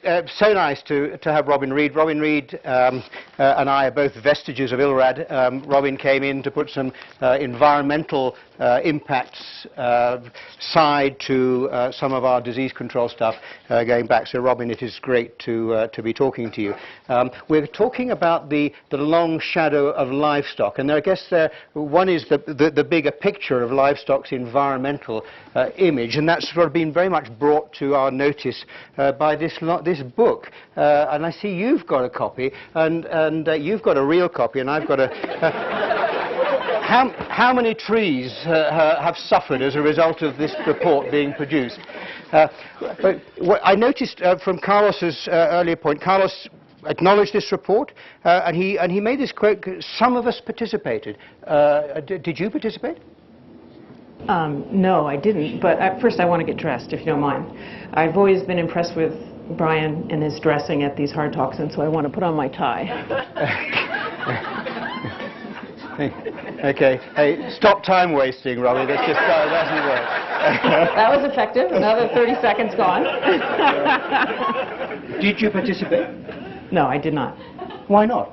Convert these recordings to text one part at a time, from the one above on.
so nice to have Robin Reid. Robin Reid and I are both vestiges of ILRAD. Robin came in to put some environmental impacts side to some of our disease control stuff going back. So Robin, it is great to be talking to you. We're talking about the long shadow of livestock, and I guess one is the bigger picture of livestock's environmental image, and that's sort of been very much brought to our notice by this book. And I see you've got a copy, and you've got a real copy, and I've got a... How many trees have suffered as a result of this report being produced? But what I noticed from Carlos's earlier point, Carlos acknowledged this report, and he made this quote, some of us participated. Did you participate? No, I didn't, but first I want to get dressed, if you don't mind. I've always been impressed with Brian and his dressing at these HardTalks, and so I want to put on my tie. Okay. Hey, stop time wasting, Robbie. That's just that doesn't work. That was effective. Another 30 seconds gone. Did you participate? No, I did not. Why not?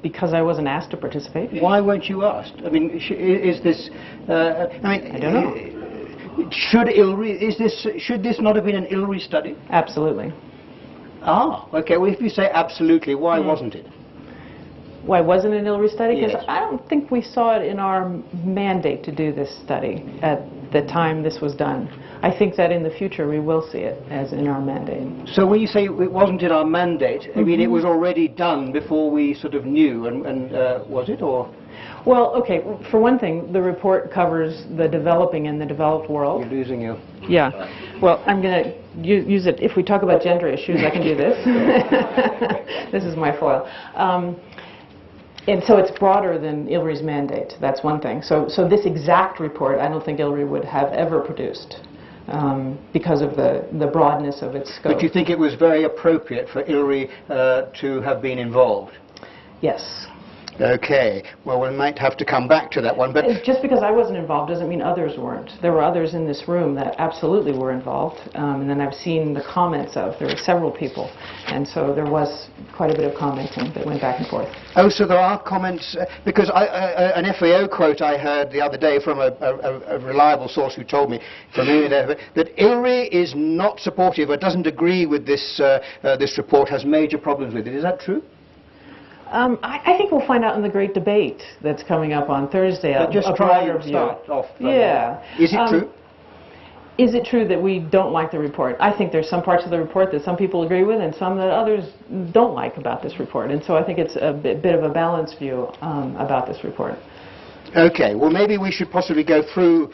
Because I wasn't asked to participate. Why weren't you asked? I mean, is this? I don't know. Should ILRI? Should this not have been an ILRI study? Absolutely. Ah, okay. Well, if you say absolutely, why wasn't it? Why wasn't it an ILRI study? Because Yes. I don't think we saw it in our mandate to do this study at the time this was done. I think that in the future we will see it as in our mandate. So when you say it wasn't in our mandate, I mean it was already done before we sort of knew, and was it, or? Well, okay, for one thing, the report covers the developing and the developed world. You're losing you. Yeah. Well, I'm going to use it. If we talk about gender issues, I can do this. This is my foil. And so it's broader than ILRI's mandate. That's one thing. So this exact report, I don't think ILRI would have ever produced because of the broadness of its scope. But you think it was very appropriate for ILRI to have been involved? Yes. Okay. Well, we might have to come back to that one. But just because I wasn't involved doesn't mean others weren't. There were others in this room that absolutely were involved. And then I've seen the comments of, there were several people. And so there was quite a bit of commenting that went back and forth. Oh, so there are comments, because an FAO quote I heard the other day from a reliable source who told me from that ILRI is not supportive or doesn't agree with this report, has major problems with it. Is that true? I think we'll find out in the great debate that's coming up on Thursday. Just try and start off. Yeah. Is it true? Is it true that we don't like the report? I think there's some parts of the report that some people agree with and some that others don't like about this report. And so I think it's a bit of a balanced view about this report. Okay, well maybe we should possibly go through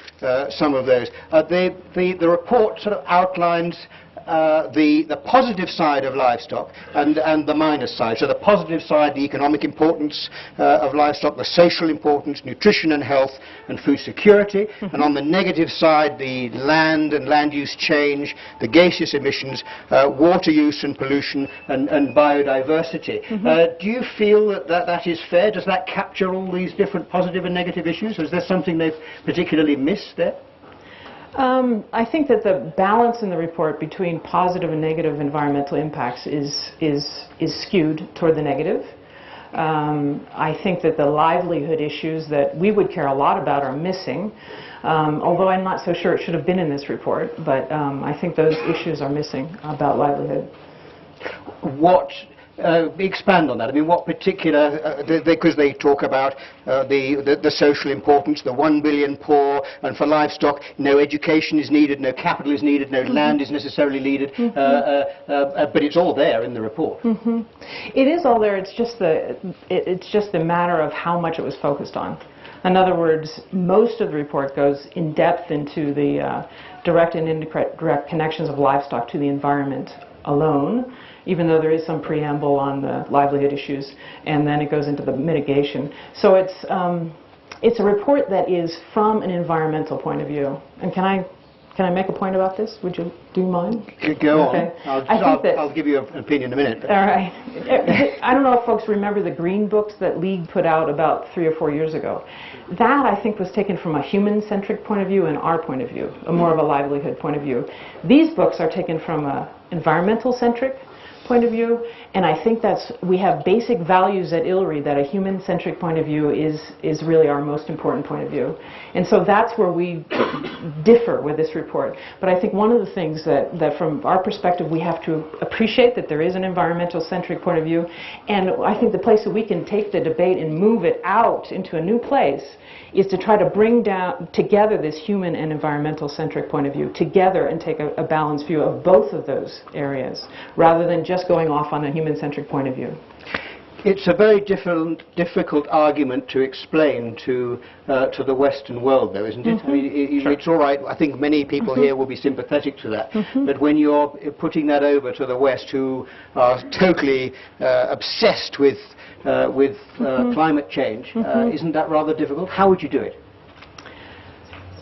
some of those. The report sort of outlines the positive side of livestock and the minus side. So the positive side, the economic importance of livestock, the social importance, nutrition and health and food security, and on the negative side, the land and land use change, the gaseous emissions, water use and pollution, and biodiversity. Do you feel that is fair? Does that capture all these different positive and negative issues? Is there something they've particularly missed there? I think that the balance in the report between positive and negative environmental impacts is skewed toward the negative. I think that the livelihood issues that we would care a lot about are missing, although I'm not so sure it should have been in this report, but I think those issues are missing about livelihood. What expand on that. I mean, what particular, because they talk about the social importance, the 1 billion poor, and for livestock, no education is needed, no capital is needed, no land is necessarily needed, but it's all there in the report. It is all there, it's just the matter of how much it was focused on. In other words, most of the report goes in depth into the direct and indirect connections of livestock to the environment alone, even though there is some preamble on the livelihood issues, and then it goes into the mitigation. So it's a report that is from an environmental point of view. And can I make a point about this? Would you do mind? Go on. Okay. I'll give you an opinion in a minute. All right. I don't know if folks remember the green books that League put out about 3 or 4 years ago. That, I think, was taken from a human-centric point of view and our point of view, more of a livelihood point of view. These books are taken from a environmental-centric point of view, and I think we have basic values at ILRI that a human-centric point of view is really our most important point of view. And so that's where we differ with this report. But I think one of the things that from our perspective we have to appreciate that there is an environmental-centric point of view, and I think the place that we can take the debate and move it out into a new place is to try to bring together this human and environmental-centric point of view together and take a balanced view of both of those areas, rather than just going off on a human-centric point of view. It's a very difficult argument to explain to the Western world, though, isn't it? I mean, it's all right. I think many people here will be sympathetic to that. But when you're putting that over to the West, who are totally obsessed with climate change, isn't that rather difficult? How would you do it?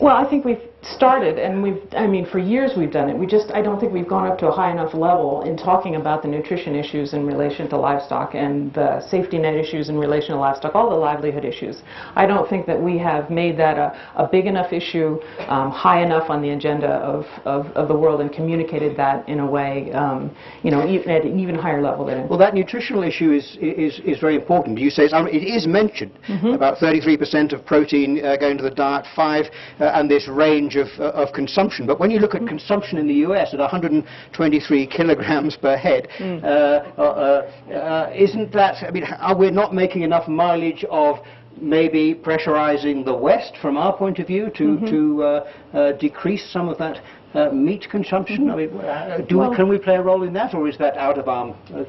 Well, I think we've started, and for years we've done it. I don't think we've gone up to a high enough level in talking about the nutrition issues in relation to livestock and the safety net issues in relation to livestock, all the livelihood issues. I don't think that we have made that a big enough issue, high enough on the agenda of the world, and communicated that in a way, even at an even higher level than. Well, that nutritional issue is very important. You say it is mentioned, about 33% of protein going to the diet, 5%, and this range of consumption. But when you look at consumption in the US at 123 kilograms per head, isn't that, I mean, are we not making enough mileage of maybe pressurizing the West from our point of view to decrease some of that meat consumption? I mean, can we play a role in that, or is that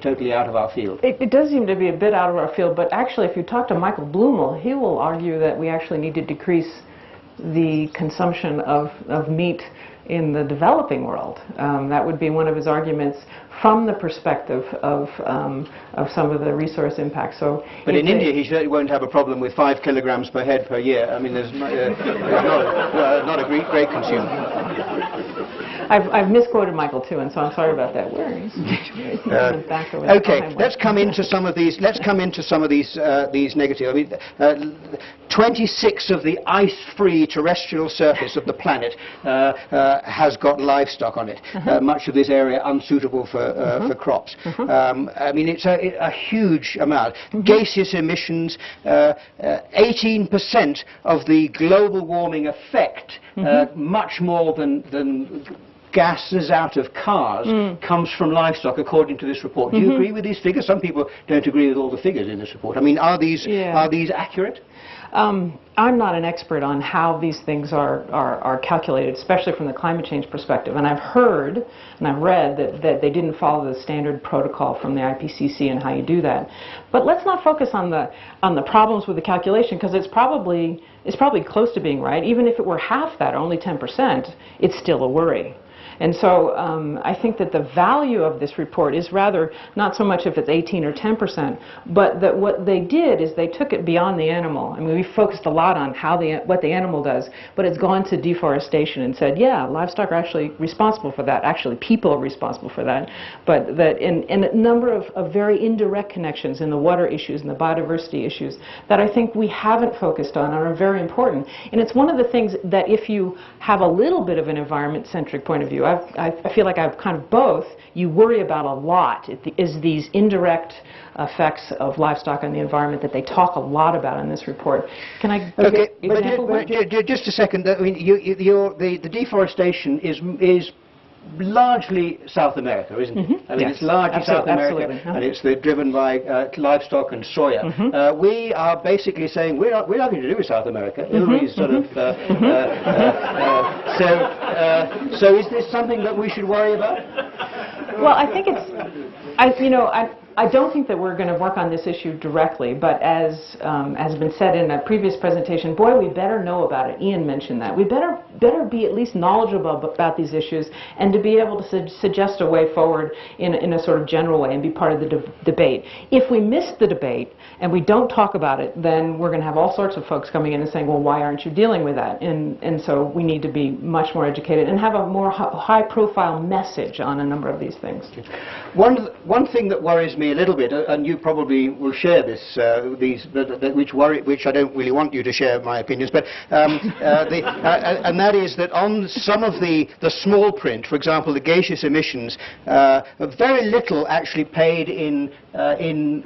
totally out of our field? It does seem to be a bit out of our field, but actually if you talk to Michael Blumel, he will argue that we actually need to decrease the consumption of meat in the developing world. That would be one of his arguments from the perspective of some of the resource impacts. So, but in India, he certainly won't have a problem with 5 kilograms per head per year. I mean, there's not a great consumer. I've misquoted Michael too, and so I'm sorry about that. Where is he? Okay, let's come into some of these. Let's come into some of these negative. I mean, 26 of the ice-free terrestrial surface of the planet has got livestock on it. Much of this area unsuitable for crops. I mean, it's a huge amount. Gaseous emissions, 18% of the global warming effect, much more than gases out of cars, comes from livestock, according to this report. Do you agree with these figures? Some people don't agree with all the figures in this report. I mean, are these accurate? I'm not an expert on how these things are calculated, especially from the climate change perspective. And I've heard and I've read that they didn't follow the standard protocol from the IPCC and how you do that. But let's not focus on the problems with the calculation, because it's probably close to being right. Even if it were half that, only 10%, it's still a worry. And so I think that the value of this report is rather not so much if it's 18 or 10%, but that what they did is they took it beyond the animal. I mean, we focused a lot on what the animal does, but it's gone to deforestation and said, yeah, livestock are actually responsible for that. Actually, people are responsible for that. But that in a number of very indirect connections in the water issues and the biodiversity issues that I think we haven't focused on and are very important. And it's one of the things that if you have a little bit of an environment-centric point of view, I feel like I have kind of both. You worry about a lot is these indirect effects of livestock on the environment that they talk a lot about in this report. Can I? Okay, but just a second. I mean, the deforestation is largely South America, isn't it? I mean, it's largely South America, and it's driven by livestock and soya. We are basically saying we're nothing to do with South America. ILRI is sort of so is this something that we should worry about? Well, I think I don't think that we're going to work on this issue directly, but as has been said in a previous presentation, boy, we better know about it. Ian mentioned that. We better be at least knowledgeable about these issues, and to be able to suggest a way forward in a sort of general way and be part of the debate. If we miss the debate and we don't talk about it, then we're going to have all sorts of folks coming in and saying, well, why aren't you dealing with that? And so we need to be much more educated and have a more high-profile message on a number of these things. One thing that worries me a little bit, and you probably will share this, which I don't really want you to share my opinions, but and that is that on some of the small print, for example, the gaseous emissions, very little actually paid in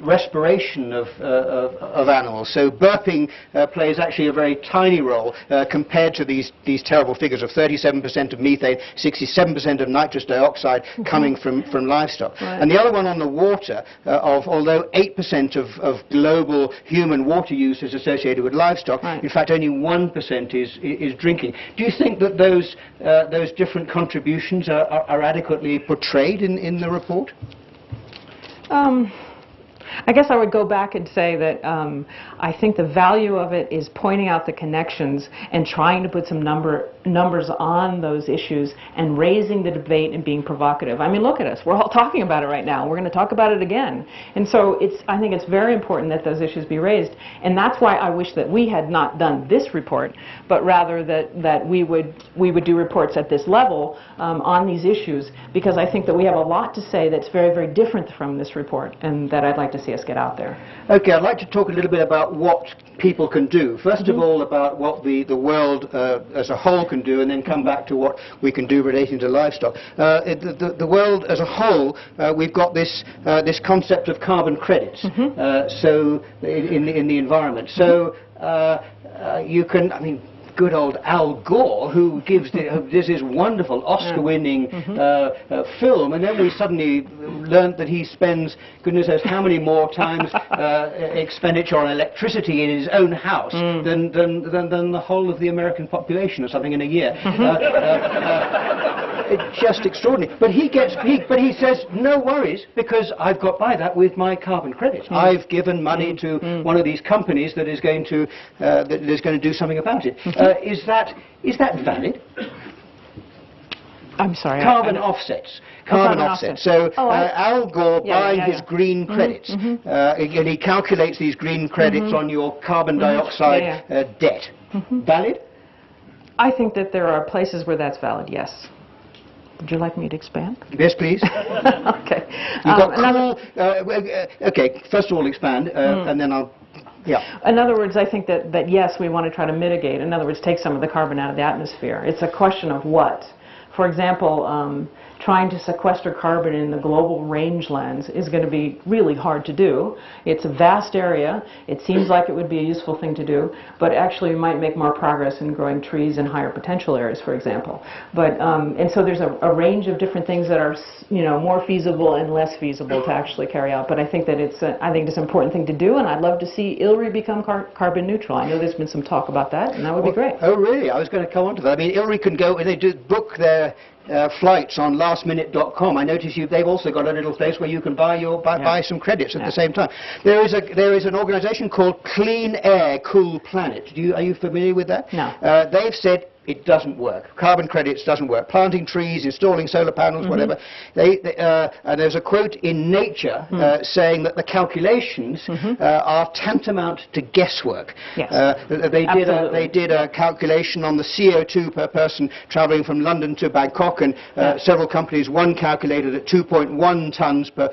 respiration of animals. So burping plays actually a very tiny role compared to these terrible figures of 37% of methane, 67% of nitrous dioxide coming from livestock. Right. And the other one on the water, although 8% of global human water use is associated with livestock, right. in fact only 1% is drinking. Do you think that those different contributions are adequately portrayed in the report? I guess I would go back and say that I think the value of it is pointing out the connections and trying to put some numbers on those issues and raising the debate and being provocative. I mean, look at us. We're all talking about it right now. We're going to talk about it again. And so I think it's very important that those issues be raised. And that's why I wish that we had not done this report, but rather that we would do reports at this level on these issues, because I think that we have a lot to say that's very, very different from this report, and that I'd like to see us get out there. Okay, I'd like to talk a little bit about what people can do. First of all, about what the world as a whole can do, and then come back to what we can do relating to livestock. The world as a whole, we've got this concept of carbon credits. So in the environment. So you can, I mean, good old Al Gore, who does this wonderful Oscar-winning film, and then we suddenly learned that he spends, goodness knows how many more times expenditure on electricity in his own house than the whole of the American population or something in a year. It's just extraordinary. But he says, no worries, because I've got by that with my carbon credits. I've given money to one of these companies that is going to do something about it. Is that valid? I'm sorry. Carbon offsets. Carbon offsets. So Al Gore buying his green credits, and he calculates these green credits on your carbon dioxide debt. Valid? I think that there are places where that's valid, yes. Would you like me to expand? Yes, please. Okay. You've got okay, first of all expand, and then I'll... Yeah. In other words, I think that yes, we want to try to mitigate. In other words, take some of the carbon out of the atmosphere. It's a question of what. For example, trying to sequester carbon in the global rangelands is going to be really hard to do. It's a vast area. It seems like it would be a useful thing to do, but actually we might make more progress in growing trees in higher potential areas, for example. But and so there's a range of different things that are, more feasible and less feasible to actually carry out. But I think that it's an important thing to do, and I'd love to see ILRI become carbon neutral. I know there's been some talk about that, and that would be great. Oh, really? I was going to come on to that. I mean, ILRI can go, they do book their flights on lastminute.com. I notice they've also got a little place where you can buy some credits at the same time. There is an organization called Clean Air, Cool Planet. Are you familiar with that? No. They've said it doesn't work. Carbon credits doesn't work. Planting trees, installing solar panels, whatever. And there's a quote in Nature saying that the calculations are tantamount to guesswork. Yes. They did a calculation on the CO2 per person traveling from London to Bangkok, and several companies, one calculated at 2.1 tons per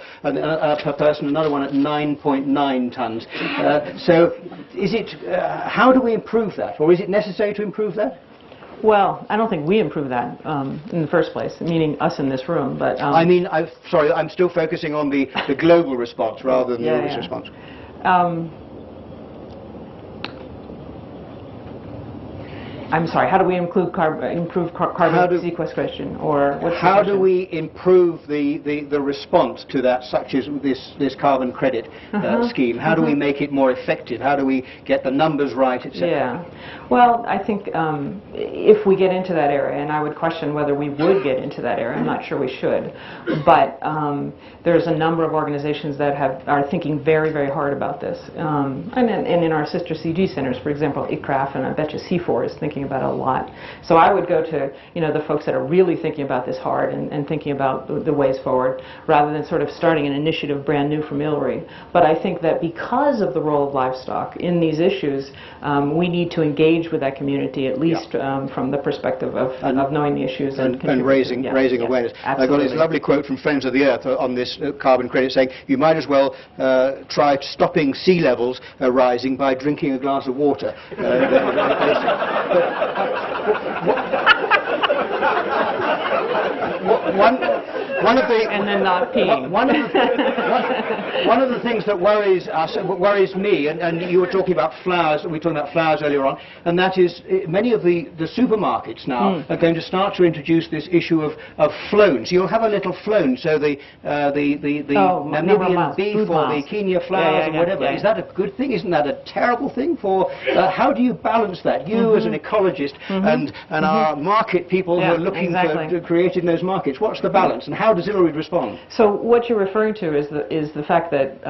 person, another one at 9.9 tons. So is it, how do we improve that? Or is it necessary to improve that? Well, I don't think we improve that in the first place, meaning us in this room. But I mean, sorry, I'm still focusing on the global response rather than the ILRI's response. I'm sorry, how do we improve carbon sequestration? Or what's the how question? do we improve the response to that, such as this carbon credit scheme? How do we make it more effective? How do we get the numbers right, etc.? Yeah. Well, I think if we get into that area, and I would question whether we would get into that area, I'm not sure we should, but there's a number of organizations that are thinking very, very hard about this. And in our sister CG centers, for example, ICRAF, and I bet you C4 is thinking about it a lot. So I would go to the folks that are really thinking about this hard and thinking about the ways forward, rather than sort of starting an initiative brand new from ILRI. But I think that because of the role of livestock in these issues, we need to engage with that community, at least from the perspective of knowing the issues and raising awareness. I got this lovely quote from Friends of the Earth on this carbon credit saying, you might as well try stopping sea levels rising by drinking a glass of water. one of the and then not peeing. One of the things that worries us, worries me, and you were talking about flowers, we were talking about flowers earlier on, and that is many of the supermarkets now are going to start to introduce this issue of flown. So you'll have a little flown, so the Namibian beef or the Kenya flowers or whatever. Is that a good thing? Isn't that a terrible thing? How do you balance that? You as an ecologist and our market people who are looking for creating those markets, what's the balance and how does ILRI respond? So what you're referring to is the fact that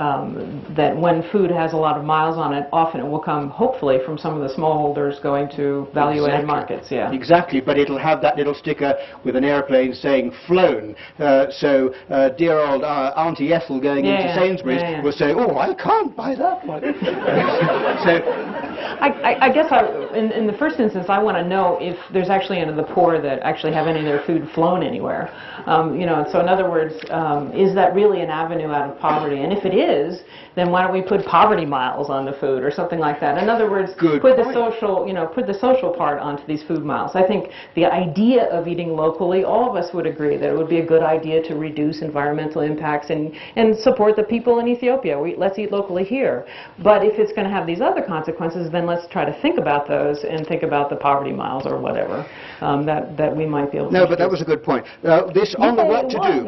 that when food has a lot of miles on it, often it will come hopefully from some of the smallholders going to value-added markets. Yeah. Exactly, but it'll have that little sticker with an airplane saying flown. So dear old Auntie Ethel going into Sainsbury's will say, oh, I can't buy that one. I guess in the first instance, I want to know if there's actually any of the poor that actually have any of their food flown anywhere. So in other words, is that really an avenue out of poverty? And if it is, then why don't we put poverty miles on the food or something like that? In other words, put the social part onto these food miles. I think the idea of eating locally, all of us would agree that it would be a good idea to reduce environmental impacts and support the people in Ethiopia. Let's eat locally here. But if it's going to have these other consequences, then let's try to think about those and think about the poverty miles or whatever that we might be able to No, but that was a good point. This on the what to do.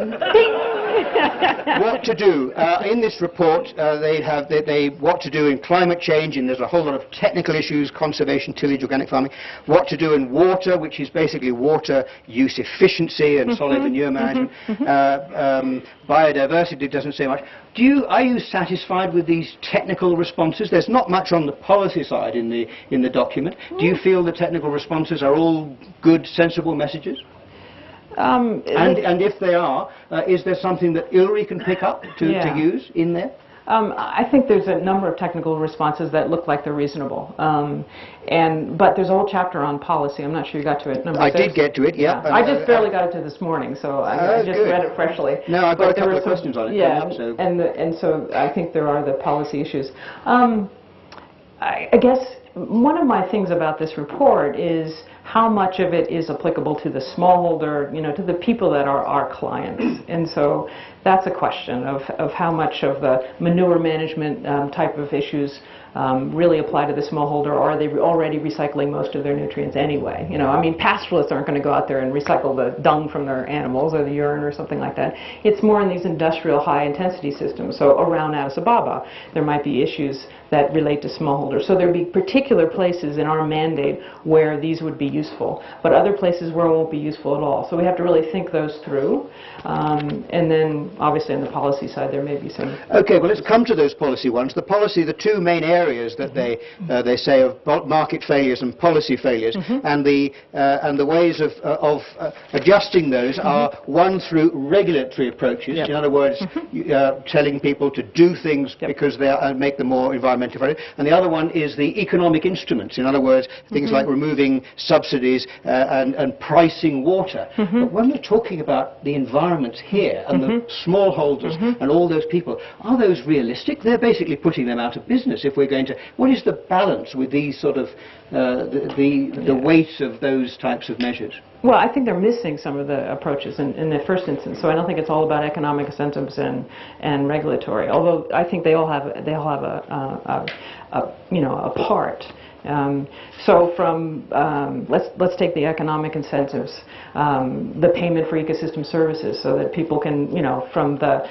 What to do. In this report, they what to do in climate change, and there's a whole lot of technical issues, conservation, tillage, organic farming, what to do in water, which is basically water use efficiency and solid manure management. Biodiversity doesn't say much. Are you satisfied with these technical responses? There's not much on the policy side in the document. Do you feel the technical responses are all good, sensible messages? And if they are, is there something that ILRI can pick up to use in there? I think there's a number of technical responses that look like they're reasonable. But there's a whole chapter on policy. I'm not sure you got to it. Number 6. I did get to it, yeah. I just barely got it to this morning, so I just read it freshly. No, I've got a couple of questions on it. Yeah, and so I think there are the policy issues. I guess one of my things about this report is how much of it is applicable to the smallholder, to the people that are our clients. And so that's a question of how much of the manure management type of issues really apply to the smallholder, or are they already recycling most of their nutrients anyway? Pastoralists aren't going to go out there and recycle the dung from their animals or the urine or something like that. It's more in these industrial high-intensity systems. So around Addis Ababa, there might be issues that relate to smallholders. So there would be particular places in our mandate where these would be useful, but other places where it won't be useful at all. So we have to really think those through. And then, obviously, on the policy side, there may be some... Okay, well, let's come to those policy ones. The two main areas that they say of market failures and policy failures, and the ways of adjusting those are one through regulatory approaches. In other words, telling people to do things because they make them more environmentally friendly, and the other one is the economic instruments. In other words, things like removing subsidies and pricing water. But when we're talking about the environments here and the smallholders and all those people, are those realistic? They're basically putting them out of business if we're going to... What is the balance with these sort of the weight of those types of measures? Well, I think they're missing some of the approaches in the first instance. So I don't think it's all about economic incentives and regulatory. Although I think they all have a part. So from let's take the economic incentives, the payment for ecosystem services, so that people can from the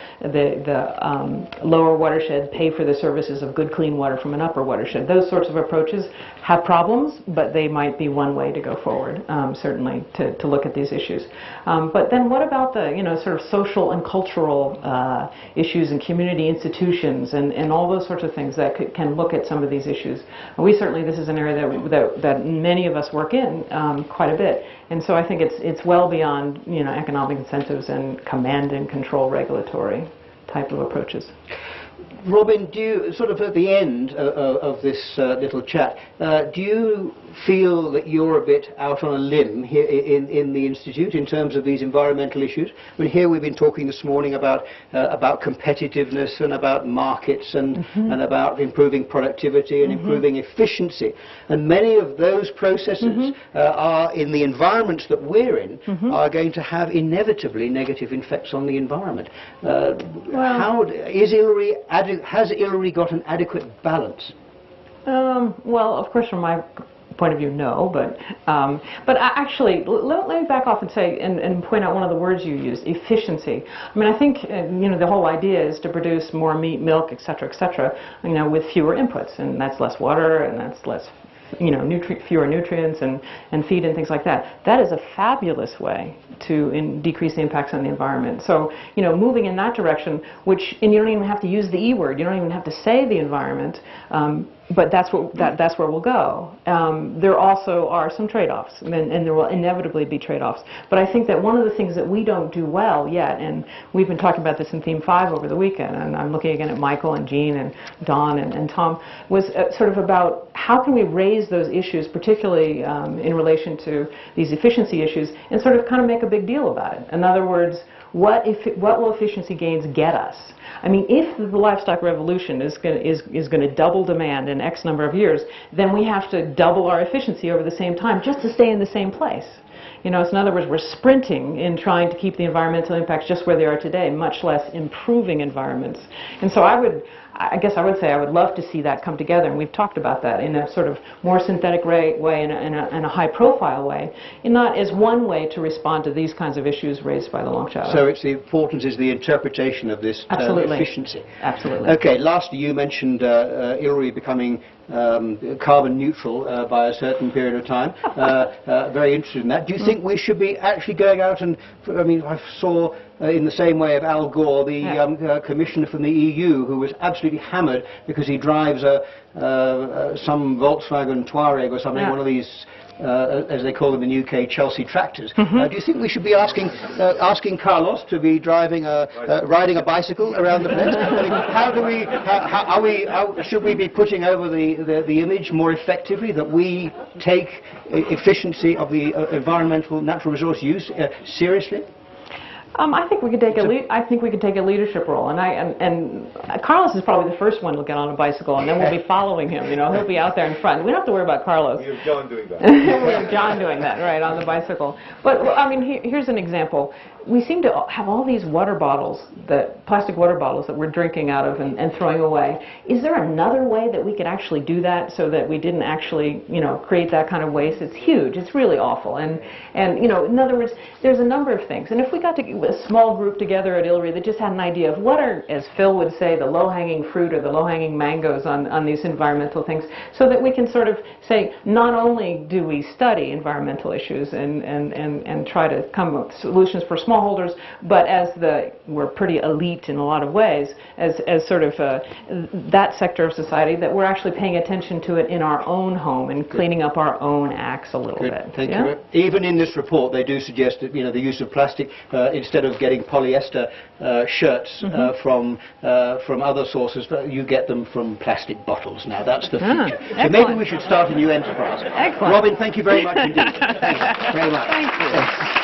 lower watershed pay for the services of good clean water from an upper watershed. Those sorts of approaches have problems, but they might be one way to go forward, certainly to look at these issues. But then what about the sort of social and cultural issues and community institutions and all those sorts of things that can look at some of these issues? This is an area that many of us work in quite a bit, and so I think it's well beyond economic incentives and command and control regulatory type of approaches. Robin, do you, sort of at the end of this little chat, do you feel that you're a bit out on a limb here in the Institute in terms of these environmental issues? I mean, here we've been talking this morning about competitiveness and about markets and about improving productivity and improving efficiency. And many of those processes are in the environments that we're in are going to have inevitably negative effects on the environment. How is ILRI has ILRI got an adequate balance? Well, of course, from my point of view, no. But actually, let me back off and say and point out one of the words you used: efficiency. I mean, I think the whole idea is to produce more meat, milk, etc., etc. With fewer inputs, and that's less water, and that's less fewer nutrients and feed and things like that. That is a fabulous way to decrease the impacts on the environment. So, moving in that direction, and you don't even have to use the E word, you don't even have to say the environment, but that's where we'll go. There also are some trade-offs, and there will inevitably be trade-offs. But I think that one of the things that we don't do well yet, and we've been talking about this in Theme 5 over the weekend, and I'm looking again at Michael and Jean and Don and Tom, was sort of about how can we raise those issues, particularly in relation to these efficiency issues, and sort of kind of make a big deal about it. In other words, what will efficiency gains get us? I mean, if the livestock revolution is going to double demand in X number of years, then we have to double our efficiency over the same time just to stay in the same place. So in other words, we're sprinting in trying to keep the environmental impacts just where they are today, much less improving environments. And so I guess I would say I would love to see that come together, and we've talked about that in a sort of more synthetic way, in a high-profile way, and not as one way to respond to these kinds of issues raised by the long shadow. So it's the importance is the interpretation of this term efficiency. Absolutely. Okay, lastly, you mentioned ILRI becoming carbon neutral by a certain period of time. Very interested in that. Do you think we should be actually going out and, I mean, I saw in the same way of Al Gore, the commissioner from the EU, who was absolutely hammered because he drives some Volkswagen Touareg or something, one of these, as they call them in the UK, Chelsea tractors. Do you think we should be asking Carlos to be riding a bicycle around the place? I mean, should we be putting over the image more effectively that we take efficiency of the environmental natural resource use seriously? I think we could take a leadership role, and Carlos is probably the first one to get on a bicycle, and then we'll be following him. He'll be out there in front. We don't have to worry about Carlos. We have John doing that. We have John doing that, right, on the bicycle. But I mean, here's an example. We seem to have all these water bottles, plastic water bottles that we're drinking out of and throwing away. Is there another way that we could actually do that so that we didn't actually, create that kind of waste? It's huge. It's really awful. And in other words, there's a number of things. And if we got a small group together at ILRI that just had an idea of what are, as Phil would say, the low-hanging fruit or the low-hanging mangoes on these environmental things, so that we can sort of say, not only do we study environmental issues and try to come up with solutions for smallholders, but we're pretty elite in a lot of ways, as sort of that sector of society, that we're actually paying attention to it in our own home and cleaning up our own acts a little bit. Thank you. Even in this report, they do suggest that the use of plastic instead of getting polyester shirts from other sources, you get them from plastic bottles. Now that's the future. So maybe we should start a new enterprise. Excellent. Robin, thank you very much indeed. Thank you very much. Thank you.